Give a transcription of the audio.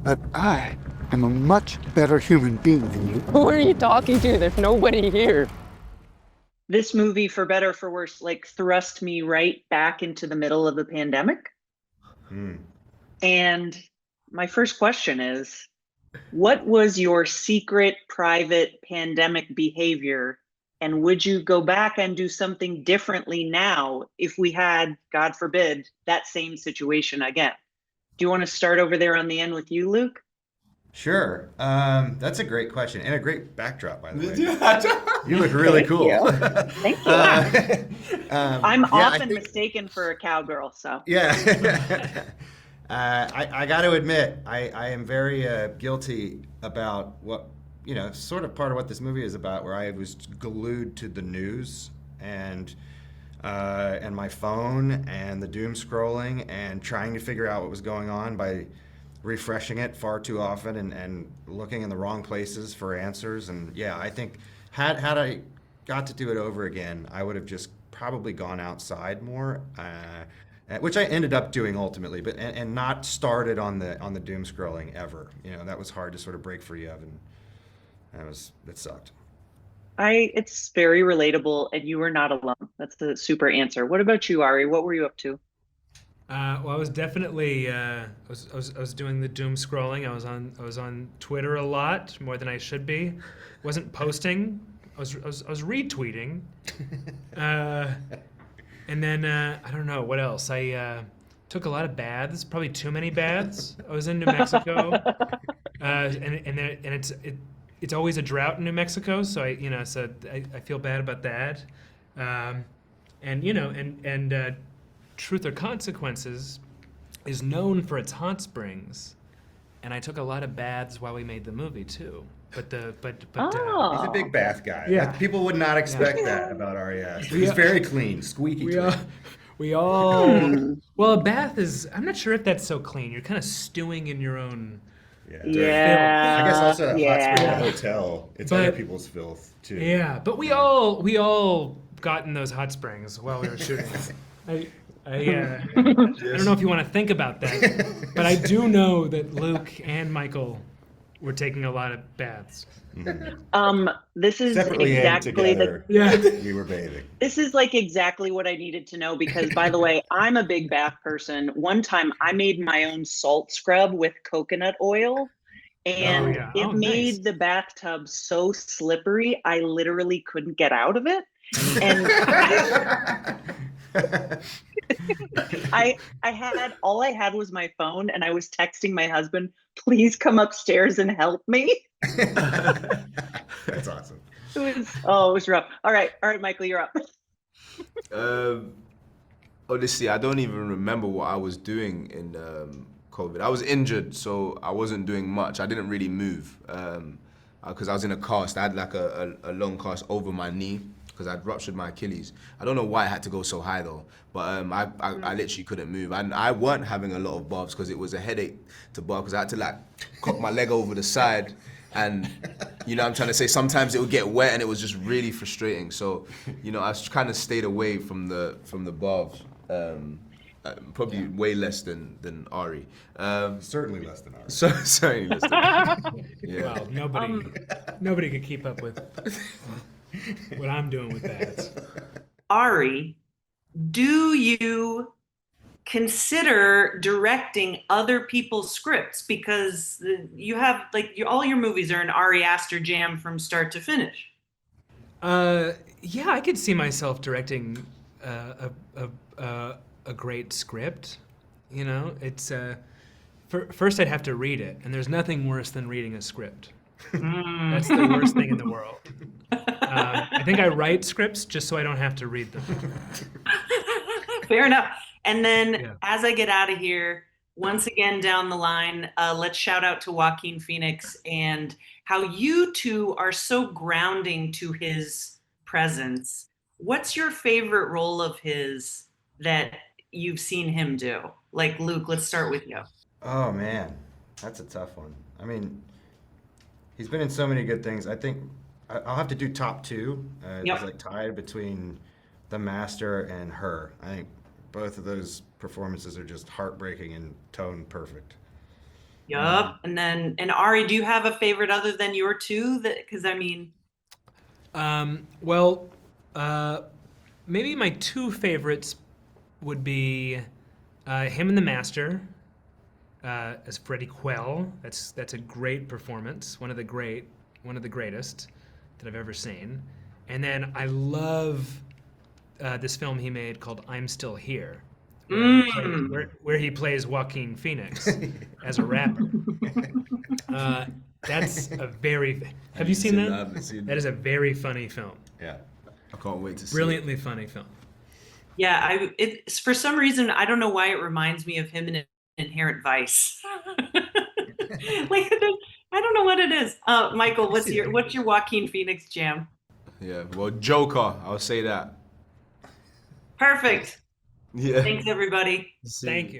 but I am a much better human being than you. Who are you talking to? There's nobody here. This movie, for better or for worse, like thrust me right back into the middle of the pandemic. And my first question is, what was your secret, private pandemic behavior? And would you go back and do something differently now if we had, God forbid, that same situation again? Do you want to start over there on the end with you, Luke? Sure. That's a great question and a great backdrop, by the way. You look really cool. Thank you. I'm often mistaken for a cowgirl, so. Yeah. I got to admit, I am very guilty about what, sort of part of what this movie is about, where I was glued to the news and my phone and the doom scrolling and trying to figure out what was going on by refreshing it far too often and looking in the wrong places for answers. And yeah, I think had I got to do it over again, I would have just probably gone outside more, which I ended up doing ultimately, but and not started on the doom scrolling ever. That was hard to sort of break free of, and it sucked. It's very relatable, and you were not alone. That's the super answer. What about you, Ari? What were you up to? Well, I was definitely I was doing the doom scrolling. I was on Twitter a lot, more than I should be. Wasn't posting. I was retweeting. And then I don't know what else. I took a lot of baths, probably too many baths. I was in New Mexico, and it's always a drought in New Mexico, so I feel bad about that. And Truth or Consequences is known for its hot springs, and I took a lot of baths while we made the movie too. He's a big bath guy. Yeah. People would not expect that about Ari Aster. He's very clean, squeaky clean. We all. Well, a bath is. I'm not sure if that's so clean. You're kind of stewing in your own. Yeah. I guess also a hot spring at a hotel. It's other people's filth too. Yeah, but we all got in those hot springs while we were shooting. I don't know if you want to think about that, but I do know that Luke and Michael were taking a lot of baths. This is separately exactly and together. We were bathing. This is like exactly what I needed to know because, by the way, I'm a big bath person. One time I made my own salt scrub with coconut oil, and it made the bathtub so slippery I literally couldn't get out of it. And all I had was my phone, and I was texting my husband, "Please come upstairs and help me." That's awesome. It was rough. All right, Michael, you're up. Honestly, I don't even remember what I was doing in COVID. I was injured, so I wasn't doing much. I didn't really move because I was in a cast. I had like a long cast over my knee because I'd ruptured my Achilles. I don't know why it had to go so high though, but I literally couldn't move. And I weren't having a lot of baths because it was a headache to bath because I had to like cock my leg over the side. And, I'm trying to say sometimes it would get wet and it was just really frustrating. So, I kind of stayed away from the baths. Probably way less than Ari. Certainly less than Ari. Certainly less than Ari. Yeah. Well, nobody could keep up with what I'm doing with that. Ari, do you consider directing other people's scripts? Because you have all your movies are an Ari Aster jam from start to finish. Yeah, I could see myself directing a great script. It's first I'd have to read it, and there's nothing worse than reading a script. That's the worst thing in the world. I think I write scripts just so I don't have to read them. Fair enough. And then as I get out of here, once again down the line, let's shout out to Joaquin Phoenix and how you two are so grounding to his presence. What's your favorite role of his that you've seen him do? Like, Luke, let's start with you. Oh man, that's a tough one. I mean, he's been in so many good things. I think I'll have to do top two. It's like tied between The Master and Her. I think both of those performances are just heartbreaking and tone perfect. Yup. And Ari, do you have a favorite other than your two? Because I mean, Well, maybe my two favorites would be him and the Master as Freddie Quell. That's a great performance, one of the greatest that I've ever seen. And then I love this film he made called I'm Still Here, where he plays Joaquin Phoenix as a rapper. That's a very. Have you seen that? I haven't seen That is a very funny film. Yeah. I can't wait to see. Brilliantly funny film. yeah, it's for some reason I don't know why it reminds me of him in Inherent Vice. Like I don't know what it is. Michael, what's your Joaquin Phoenix jam? Yeah, well, Joker, I'll say that. Perfect. Yeah. Thanks everybody. Thank you.